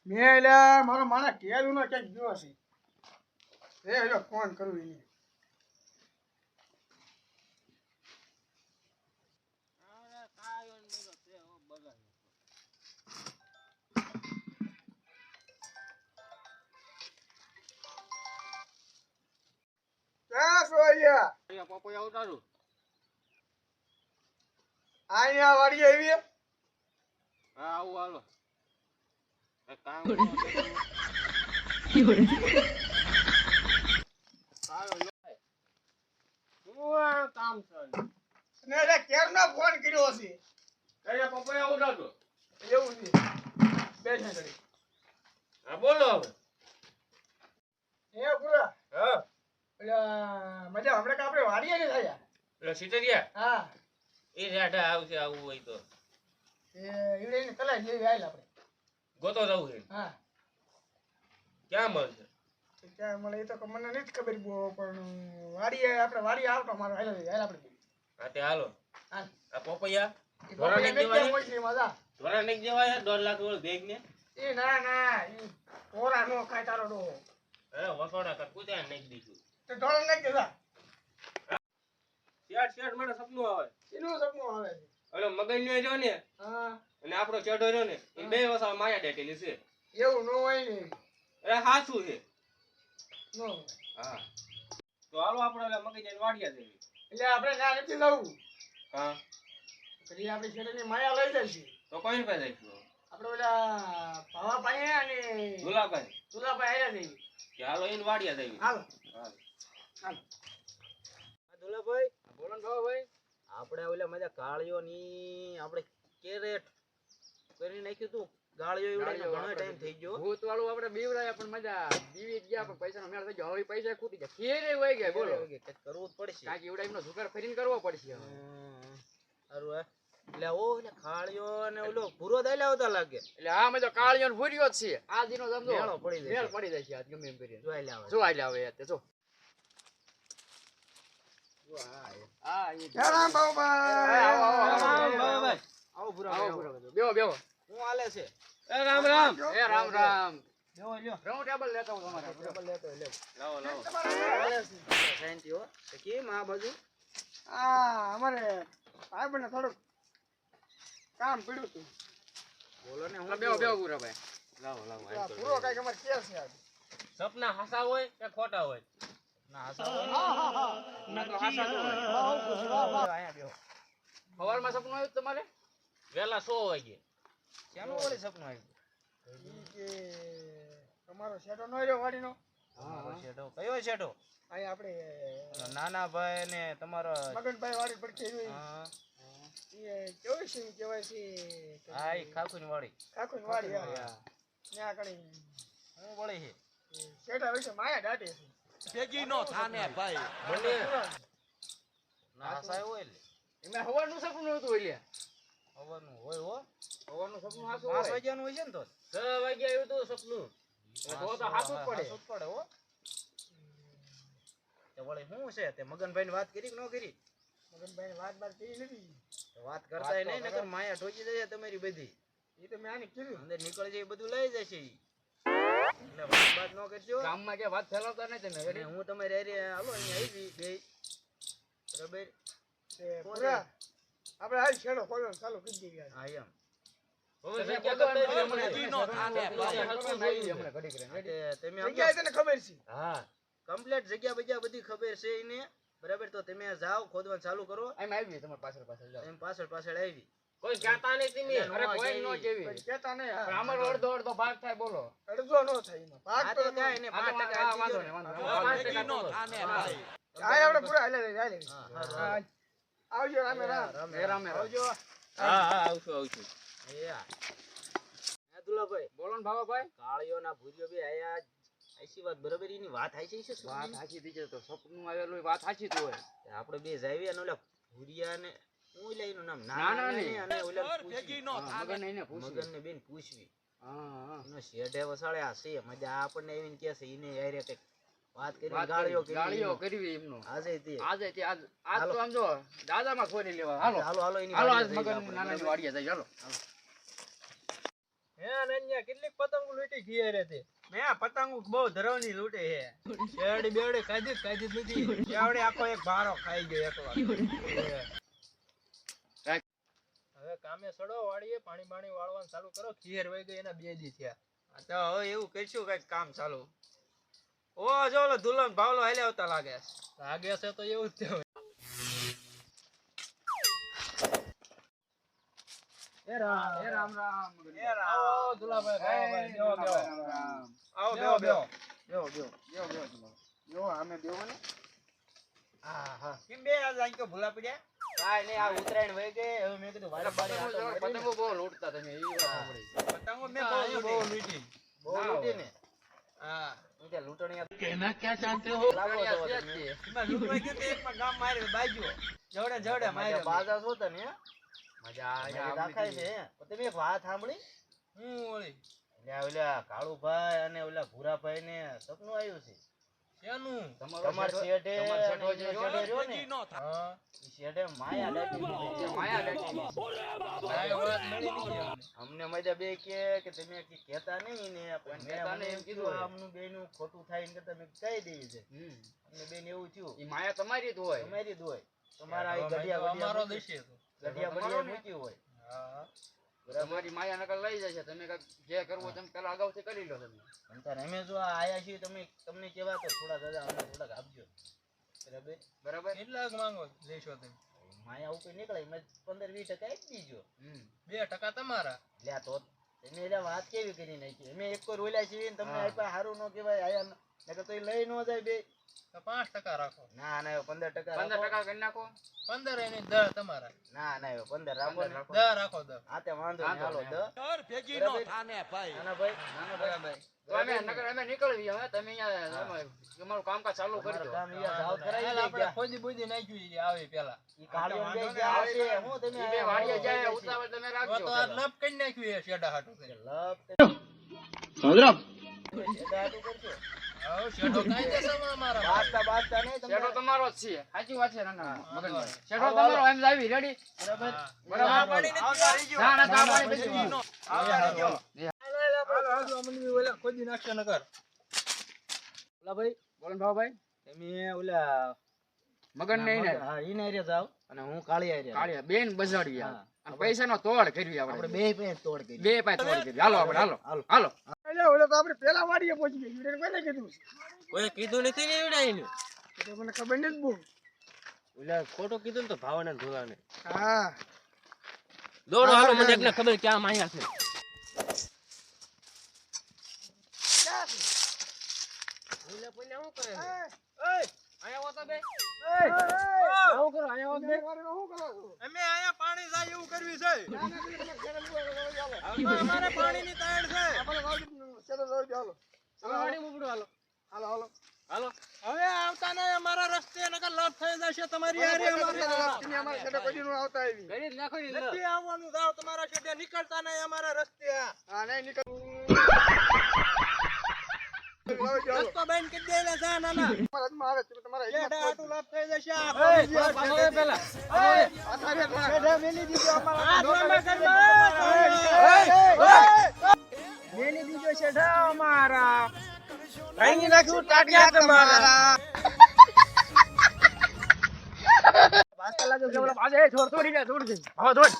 મેં એટલે મારો માણસ ટેલું નો ક્યાંક ગયો છે. એ ફોન કરું એને. ક્યાં છો અહીંયા? પપૈયા ઉતારું અહીંયા વાડી આવી. હા આવું હાલો કામ કામ ને એટલે કેરનો ફોન કર્યો છે. કયા પપૈયા ઉતારતો એવું છે. બેઠા કરી. હા બોલો હવે એ પૂરા. હા એટલે મજા હમણાં આપણે વાડીએ ને થયા. એટલે સીટરિયા હા એ રેઠા આવશે આવું હોય તો એ ઈડે ને કલાક જેવી આવેલા આપણે. ગોતો જવું છે હા ક્યાં મળશે તો ક્યાં મળે એ તો મને નથી ખબર પણ વાડીએ આપણે વાડીએ આવતો મારો હાલ આપણે. હા તે હાલો હાલ આ પપૈયા એ ધોરણ પપૈયા એક નહીં જેવા પહોંચી મજા. ધોરણ નહીં જેવા 1.5 લાખ ભેગ ને એ ના એ ઓરા નો ખાય તારો ડો. અરે વસોડા કર કુદ્યા નહીં દીધું તો ડોળ નાખ દેતા. શેઠ મને સપનું આવે એનું સપનું આવે છે. ઓલો મગન નો રહ્યો ને હા અને આપણો ચેડો રહ્યો ને એ બે વસા માયા ડેટેલી છે એવું ન હોય ને. અરે હાચું છે નો હા તો હાલો આપણે ઓલા મગન ને વાડિયા દેવી એટલે આપણે ના નથી જવું. હા પછી આપણે છેડેની માયા લઈ જઈશું. તો કોઈ પાસે જઈશું આપણે ઓલા ભાવા પાસે અને ગુલાબાઈ દુલાભાઈ આવ્યા જઈએ. કે હાલો એને વાડિયા દેવી હાલો હાલો હાલો. દુલાભાઈ બોલો ને ભાઈ આપણે ઓલા મજા કાળિયો ની આપણે કેરેટ કરી નાખ્યું તું ગાળિયો એવડે ઘણો ટાઈમ થઈ ગયો ભૂત વાળું આપણે બીવરાયા પણ મજા બીવી ગયા પણ પૈસાનો મેળ થઈ ગયો હવે પૈસા ખૂટી ગયા ફેરે વઈ ગયા બોલો કંઈક કરવું જ પડશે કાંઈક એવડા એમનો જુગાર ફરીને કરવો પડશે હવે. સારું હે એટલે ઓ એટલે ખાળિયો ને ઓલો ભૂરો દાઈ લાવતા લાગે એટલે આ મજો કાળિયો ને ભૂર્યો જ છે આ દીનો સમજો મેળો પડી જાય મેળ પડી જાય છે આજ ગમે એમ કરીને જોઈ લાવે જો આલે આવે તે જો હા એ જય રામ બાબા. ભાઈ આવો ભૂરા આવો બેહો બેહો હું હાલે છે એ રામ રામ એ રામ રામ લ્યો લ્યો રાઉન્ડ ટેબલ લેતા હું તમારે ટેબલ લેતો લે લાવો લાવો તમારા શાંતિ હો તો કેમ આ બાજુ આ અમારે ભાઈબંધને થોડુંક કામ પડ્યું હતું. બોલો ને હું બેહો બેહો ભૂરા ભાઈ લાવો લાવો આ પૂરો કાંઈક અમારે કેસ છે આજ. સપના હાસા હોય કે ખોટા હોય ના હાસા હોય ના તો હાસા તો હોય. અહીંયા બેહો સવારમાં સપનું આવ્યું તમારે વેલા 100 વાગે શાનું વળી સપનું આવ્યું ઈ કે તમારો શેઠો નો રહ્યો વાડીનો. શેઠો કયો શેઠો અહીંયા આપણે નાના ભાઈ ને તમારો મગનભાઈ વાડી પડખે રહ્યું. હા એ કેવું છે ઈ કહેવાય છે કે હા ઈ ખાખુની વાડી કાકુની વાડી આવે. ત્યાં કણી હું વળી છે શેઠા વિશે માયા દાટે છે. ભેગી નો થાને ભાઈ ભલે ના હાસા હોય એટલે એમાં સવારનું સપનું હતું એટલે હવાનું હોય હો સવારનું સપનું હાસું 5 હોય વાગ્યાનું હોય છે ને તો 6 વાગ્યા આવ્યું તો સપનું એટલે તો હાસું જ પડે હાસું જ પડે હો તે વળી શું છે તે મગનભાઈ ની વાત કરી કે ન કરી મગનભાઈ વાત કરી નથી. તો વાત કરતા નહીં નકર માયા ઠોકી જાય તમારી બધી એ તો મેં આને કીધું. અંદર નીકળી જાય બધું લઈ જાય છે ઈ. એટલે વાત ન કરજો ગામમાં કે વાત ફેલાવતા નહીં તમે અને હું તમારી હારે હાલો અહીંયા આવી બે બરાબર તે પૂરા આપણે હાલ છેડો ખોલવાનો ચાલુ કરી દઈએ. હા એમ હવે તમે જગ્યા ક્યાં કરતા કરતા ભેગી નો થાને ભાઈ હમણાં ઘડીક રહીને. તે તમે જગ્યાએ તને ખબર છે. હા કમ્પ્લીટ જગ્યા બગ્યા બધી ખબર છે એને બરાબર તો તમે જાઓ ખોદવાનું ચાલુ કરો આમ આવી તમારે પાછળ પાછળ જાઓ. એમ પાછળ પાછળ આવી કોઈ કહેતા નહીં તમે અરે અરે કોઈ નો પણ કેવી કહેતા નહીં. પણ હા. અમારો અડધો અડધો ભાગ થાય બોલો અડધો નો થાય એમાં. ભાગ આ તો તો કાંઈ નહીં, આ તો 5% વાંધો આપી નહીં, વાંધો દ્યો ને. નહીં. ભેગી નો થાને ભાઈ આ આપણે પૂરા હાલે હાલે. હા, હા, હા. આવજો રામે રામ. રામ એ રામ એ રામ. આવજો હા હા આવશું એ હા હે દુલાભાઈ બોલો ને ભાવાભાઈ કાળિયો ના ભૂરિયો બે આયા આઈસી વાત બરાબર એની વાત આઈ છે શું વાત સાચી થઈ છે તો સપનું આવેલું હોય વાત સાચી તો હોય આપણે બે જાવી અને ઓલા ભૂરિયા ને હું લે એનું નામ નાના નાના ને. ને અને ઓલા ભેગી પૂછવી નો થાને મગન એને પૂછ્યું મગન ને બેન પૂછવી હા હા એનો શેઢે વસાડે આ છે મજા આપણને આવીને કે છે એને યારે કઈક વાત કરી વાત ગાળિયો કરી, ગાળિયો કરી કરવી એમનો આજે તે આજે તે આજ આજ હાલો. તો આમ જો દાદામાં ખોરી લેવા હાલો હાલો હાલો એની હાલો આજ વાડીએ જઈએ મગન આપણે. નાનાની વાડીએ જઈએ હાલો હે કેટલીક પતંગો લૂંટી ગઈ રે તે મે પતંગો બહુ ધરવની લૂંટે હે બેડી બેડી કાજી લીધી એવડે આખો એક ભારો ખાઈ ગયો એકલો હવે કામે સડો વાળીએ પાણી વાળવાનું ચાલુ કરો ખીર વઈ ગઈ એના 2 દી થયા તો હવે એવું કરશું કઈક કામ ચાલુ ઓ જો ઓલો દુલ્હન ભાવલો હાલે આવતા લાગે છે તો એવું જ થયું એ રામ આવો દુલાભાઈ બેહો આવો બેહો આમે બેહો ને હા કેમ બે આજ આઈ કે ભૂલા પડ્યા કાઈ નહીં આ ઉતરાયણ વઈ ગઈ હવે મેં કીધું વારે પતંગો બહુ લૂંટતા તમે ઈ વાત સાંભળી પતંગો મે બહુ લૂંટી ને હા કે લૂંટણીયા कहना क्या चाहते हो લાગો તો એમાં લૂંટવા કે એકમાં ગામ મારે બાજુ જોડે મારે બાજા છો તને મજા આવે રાખાય છે તમે એક વાત સાંભળી હું ઓલી ઓલા કાળુભાઈ અને ઓલા ભૂરાભાઈ ને સપનું આવ્યું છે શેનું તમાર શેઠે રહ્યો ને હા ઈ શેઠે માયા દાટી અમને મજા બે કે તમે કહેતા નહીં ને મેં એમ કીધું આમનું બેનું ખોટું થાય ને તમે કહી દેવી છે અમને બેન એવું થયું ઈ માયા તમારી જ હોય તમારા આ ગઢિયા અમારો દેશે ગઢિયા મૂક્યું હોય હા તમારી માયા નકલ લઈ જાય છે તમે જે કરવું તમે પેલા અગાઉથી કરી લો તમે અંતર અમે જો આયા છીએ તમને કેવા તો થોડા દાદા અમને થોડાક આપજો બરાબર કેટલાક માંગો લેશો તમે માયા ઉપર નીકળે મે 15-20% આપી દીજો 2% તમારા લે તો તમે એટલે વાત કેવી કરી નાખી અમે એક કોઈ રોલ્યા છીએ તમને આપ્યા હારું ન કહેવાય આયા નકર તો લઈ ન જાય બે તો 5% રાખો ના 15% 15% કરી નાખો 15 એની 10 તમારા ના 15 રાખો 10 રાખો 10 આ તે વાંધો નહીં હાલો 10 घर भेगी नो थाने भाई નાના ભાઈ તો અમે નીકળવી હવે તમે અહીંયા તમારું કામકાજ ચાલુ કરજો કામ અહીંયા જાવ કરાવી દે આપણે ખોજી બોજી નાખ્યું આવી પેલા ઈ કાળિયો બે ગયા છે હું તમે ઈ બે વાડિયા જાય ઉતાવળ તમે રાખજો તો આ લપ કરી નાખ્યું એ શેડા હાટુ લપ શેડા હાટુ કરજો આવ શેડો કાઈ દેસો મારા બાસ્તા નહીં તમે શેડો તમારો જ છે સાચી વાત છે નાના મગન શેડો તમારો એમ આવી રેડી બરાબર આવતા રહીજો ના પાણી બેસી આવતા રહીજો હાલો મને ઓલા ખોજી નાખશે નકર ઓલા ભાઈ બોલન ભાઈ તમે ઓલા મગન નહીં ને હા ઈ ને રે જાવ અને હું કાળિયા રે કાળિયા બેન બજાડી અને પૈસાનો તોડ કરવી આપણે બે પાસે તોડ કરી બે પાસે તોડ કરવી હાલો આપણે હાલો એટલે ઓલો તો આપણે પેલા વાડીએ પહોંચી ગઈ વીરે કોને કીધું કોઈ કીધું નથી ને એવડાઈનું તો મને ખબર નથી બહુ ઓલા ખોટો કીધું ને તો ભાવના ધોલાને હા દોડો હાલો મને એકને ખબર ક્યાં માયા છે ઓલા પોઈને શું કરે છે આયા હોતા બે આવું કરો આયા હોત બે અમે આયા પાણી જાય એવું કરવી છે અમારે પાણીની તાણ છે આપણે વાડી ચલો ચાલો વાડી મુકડો હાલો હાલો હવે આવતા નહીં અમારા રસ્તે નકર લાભ થઈ જશે તમારી યારે અમારા છેડે કોઈ નું આવતા આવી ગરીબ નાખો નથી આવવાનું જાવ તમારા છેડે નીકળતા નહીં અમારા રસ્તે હા નહીં નીકળ રસ્તો બંધ કરી દેલા જા નાના મારે તમારા છેડે આટલું લાભ થઈ જશે પેલા છેડે મેલી દીધો મેલી દીજો છેડા અમારા ભાંગી નાખ્યું ટાટિયા તમારા વાસ્તા લાગે કે ઓલા બાજે છોડ છોડી દે છોડ દે હા છોડ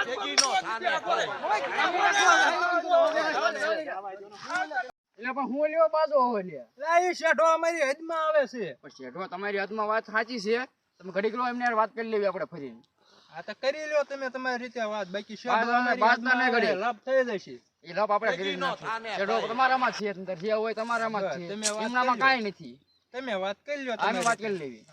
भेगी नो थाने भाई એટલે પણ હું લેવો બાજો હોય લે લા ઈ શેઠો અમારી હદમાં આવે છે પણ શેઠો તમારી હાથમાં વાત સાચી છે તમે ઘડીક લો એમને વાત કરી લેવી આપણે ફરીને આ તો કરી લ્યો તમે તમારી રીતે વાત બાકી શેઠો બાજુ અમારી બાજુ હદમાં નહીં આવે, ઘડી. લાભ થઈ જશે એ લાભ આપણે કરી નો નાખીએ થાને શેઠો ભાઈ. તમારામાં જ છે અંદર જે હોય તમારામાં જ છે તમે વાત એમનામાં કરી કાંઈ નથી તમે વાત કરી લ્યો આમે વાત કરી લેવી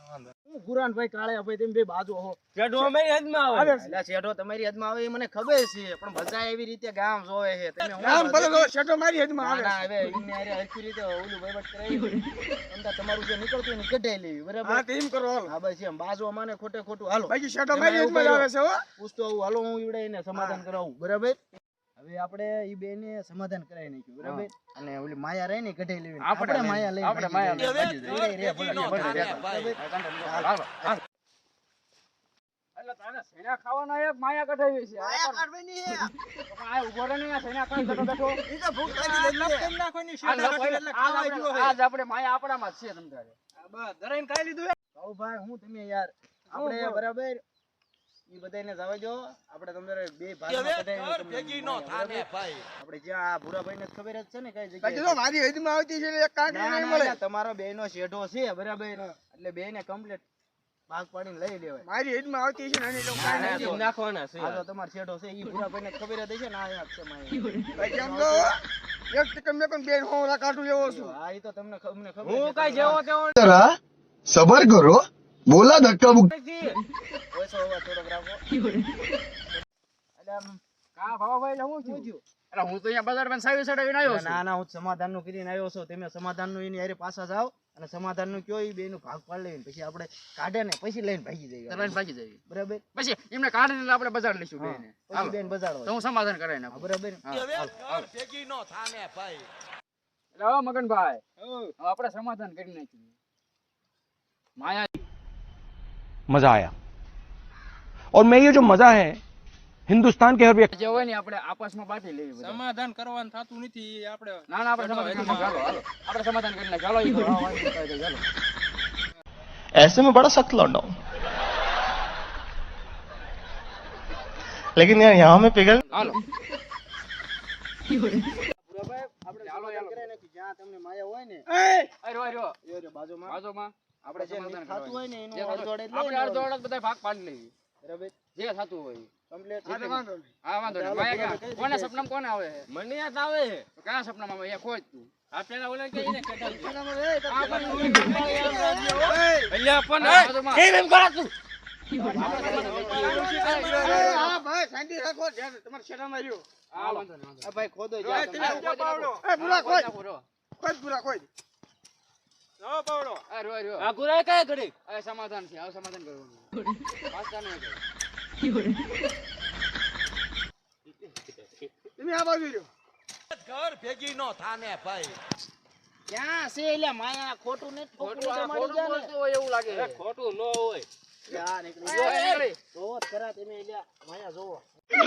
હું ગુરાનભાઈ કાળિયા ભાઈ તમે બે બાજુ હો શેઠો અમારી હદમાં આવે એટલે શેઠો તમારી હદમાં આવે એ મને ખબર છે પણ બધા એવી રીતે ગામ જોવે છે તમે હું નામ બધું- ભલે છેડો મારી હદમાં ના, આવે ના, હવે એમને હારે હરખી રીતે ઓલું વહીવટ કરાવી અંદર તમારું જે નીકળતું હોય ને કઢાઈ લેવી બરાબર હા તેમ કરો હાલો હા બસ એમ બાજુ અમાને ખોટે ખોટું હાલો બાકી છેડો મારી હદમાં જ આવે છે હો પૂછતો આવું હાલો હું ઈવડે એને સમાધાન કરાવું બરાબર હવે આપણે ઈ બેને સમાધાન કરાવી નાખ્યું બરાબર અને ઓલી માયા રહી ને કઢાઈ લેવી આપણે માયા લઈ આપણે માયા લઈ રે ભલે भेगी नो थाने भाई હાલો હાલો તારે સૈના ખાવાના એક માયા કઢાવી છે માયા કાઢવાની હે. આ ઉભો રહે ને આ સૈના ખાઈ બેઠો બેઠો ઈ તો ભૂખ લાગી ગઈ છે. આજ આપણે માયા આપણામાં જ છે તમ તારે કહું ભાઈ હું તમે યાર આપણે બરાબર ઈ બધાને જવા દો. આપણે તમારે બે ભાગમાં કઢાઈને તમને ભેગી નો થાને ભાઈ આપણે જ્યાં આ ભૂરાભાઈને જ ખબર જ છે ને કઈ બાકી જગ્યાએ તો મારી હદમાં આવતી છે એટલે એક કાંકરી ના, નહીં ના, મળે ના, તમારો બેયનો શેઢો છે બરાબર એટલે બેયને કમ્પ્લીટ ભાગ પાડીને લઈ લેવાય. મારી હદમાં આવતી છે ને એની તો ના, કાંઈ ના, નહીં. તો નાખવાના છે. આ તો તમારો શેઢો છે ઈ ભૂરાભાઈને ખબર જ હશે ને આ છે મારી. ભાઈ કેમ તો એક ટીકમ મેં પણ બેન હોરા કાઢું એવો છું. હા ઈ તો તમને અમને ખબર હું છે. કઈ જેવો તેવો जरा सबर करो बोला धक्का मुक्की ઓછો અવાજ થોડોક રાખો. એટલે આમ કા ભાવાભાઈ એટલે હું છું અરે હું તો અહીંયા બજારમાં સાવી સડાવીને આવ્યો છું ના, ના, હું સમાધાનનું કરીને આવ્યો છું. તમે સમાધાનનું એની હારે પાછા જાઓ અને સમાધાનનું કયો ઈ બેયનું ભાગ પાડી લઈને પછી આપણે કાઢે ને પછી લઈને ભાગી જઈએ. તરવાઈને ભાગી જઈએ બરાબર પછી એમને કાઢીને આપણે બજાર લઈશું બેને પછી બેન બજાડો. તો હું સમાધાન કરાવી હા, નાખું બરાબર. ઘર ભેગી નો થાને ભાઈ એટલે હવે મગનભાઈ હવે આપણે સમાધાન કરી નાખ્યું માયા मजा आया और मैं ये जो मजा है हिंदुस्तान के हर व्यक्ति જે હોય ને આપણે આપસમાં બાંધી લેવી બધા. સમાધાન કરવાનું થતું નથી આપણે ના ના આપણે સમાધાન કરી નાખીએ. હાલો આપણે સમાધાન કરી નાખીએ. હાલો ઈ કરો. હા, વાંધો નહીં, ચાલો. ऐसे में बड़ा सख्त लौंडा हूं लेकिन यार यहाँ में पिघल હાલો બરાબર. આપણે ચાલો, સમાધાન ચાલો. કરાવી નાખી. જ્યાં તમને માયા હોય ને એ અરે અરે એ રહ્યો બાજુમાં બાજુમાં આપણે જે સમાધાન થતું હોય ને એનું જે થતું- અડધો અડધ લઈ આપણે લેવાનું. અડધો અડધ બધા ભાગ પાડી લઈએ બરાબર. જે થતું હોય કમ્પ્લીટ આ તો વાંધો નહીં. હા વાંધો નહીં. માયા ક્યાં? કોના સપનામાં કોને આવે છે? મને યાદ આવે છે તો કયા સપનામાં આવે? અહીંયા ખોજ તું. આ પેલા ઓલા કે એને કઢાવી આ પણ અલ્યા પણ બાજુમાં. કેમ એમ કરો તું હા ભાઈ શાંતિ રાખો જ્યાં તમારે શેરામાં રહ્યો. હા, વાંધો નહીં, વાંધો આ ભાઈ ખોદો એ જ્યાં તમે તમને- પાવડો. એ નહીં. પૂરા કોઈ નાખો, રો. કોઈ પૂરા કોઈ જાઓ પાવડો આ રો, રો. આ ગુરાય કઈ ઘડી આ સમાધાન છે. આ સમાધાન કરવાનું. પાછા નહીં જાય. તમે આ બાજુ રહ્યો. ઘર ભેગી નો થાને ભાઈ ક્યાં છે એટલે માયા ખોટું ને ખોટું આ ખોટું બોલતું હોય એવું લાગે છે. ખોટું ન હોય યા નીકળી જો, ગયો. નીકળી. જોવો જ ખરા તમે એટલે માયા જોવો.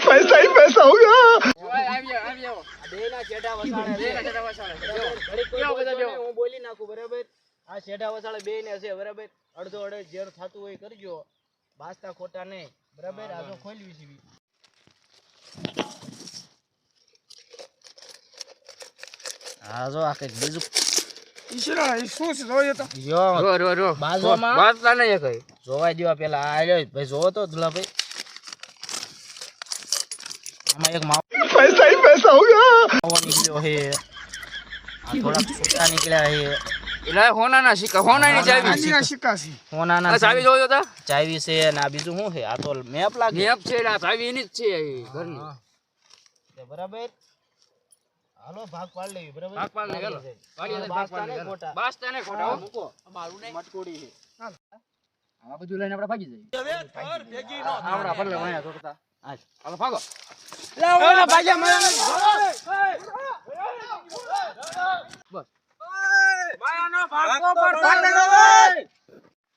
पैसा ही पैसा होगा જો, આવી જાઓ, આવી જાઓ. આ બેયના શેઢા વસાડે બે છે. ના જરા વસાડે. જો. ઘડીક કોઈ કેવો બધા બોલતો બેવો? નહીં, હું બોલી નાખું બરાબર. આ શેઢા વસાડે બેયને છે બરાબર. અડધો અડધ જેર થતું હોય એ કરજો. બાસતા ખોટા નહીં બરાબર. આ જો ખોલવી છે. હા જો આ કઈક બીજું ઈશ્વરા એ શું છે જોઈએ તો રો, રો, રો. બાજુમાં વાંચતા નહીં કઈ. જોવા દ્યો પેલા આ લ્યો ભાઈ જોવો તો દુલાભાઈ આમાં એક માવો पैसा ही पैसा होगा નીકળ્યો છે આ થોડા છૂટા નીકળ્યા છે એટલે હોનાના સિક્કા, હોનાની ચાવી. આંધીના સિક્કા છે. સોનાના આ ચાવી જોયો તા? ચાવી છે અને આ બીજું શું છે આ તો મેપ લાગે મેપ છે એટલે આ ચાવી એની જ છે એ ઘરની. હા. તે બરાબર હાલો ભાગ પાડ લેવી બરાબર ભાગ પાડ લે, ચાલો. વાડીએ જઈને ભાગ બાસતા પાડ લે, નહીં ચાલો. ખોટા. બાસતા નહીં ખોટા, હો. મૂકો મટકુડી છે આ બધું લઈને આપણે ભાગી જઈએ. હવે ઘર ભેગી નો આવડા પડલે વાયા તોડતા. હા. હાલો ભાગો. બસ.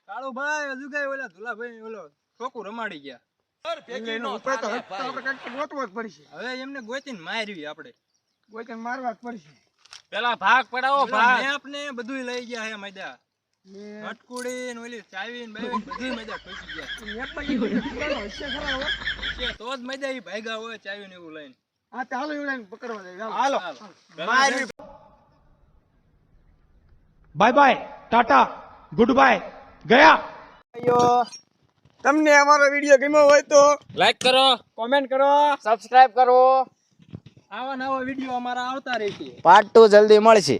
કાળુ ભાઈ હજુ કઈ ઓલા ધુલાભાઈ ઓલો છોકું રમાડી ગયા ઘર ભેગી નો ઉપર તો થાને તો આપણે ભાઈ કાંઈક તો ગોતવો જ પડશે. હવે એમને ગોતીને માર્યું આપણે કોઈ કંઈ મારવા જ પડશે. પેલા ભાગ પડાવો ભાગ મેપ ને બધુંય લઈ ગયા હે મજા ને મટકુડી ને ઓલી ચાવી ને બાવી ને બધુંય મજા ઠોકી ગયા મેપમાં જે પકડવાનો હશે ખરા હો. છે તો જ મજા ઈ ભાગ્યા હોય ચાવી ને એવું લઈને હા તો હાલો એવડાને પકડવા જાય હાલો માર્યું bye bye tata good bye गया તમને અમારો વિડીયો ગમ્યો હોય તો લાઈક કરો કોમેન્ટ કરો સબસ્ક્રાઇબ કરો. આવા નવા વિડીયો અમારા આવતા રહેશે પાર્ટ 2 જલ્દી મળશે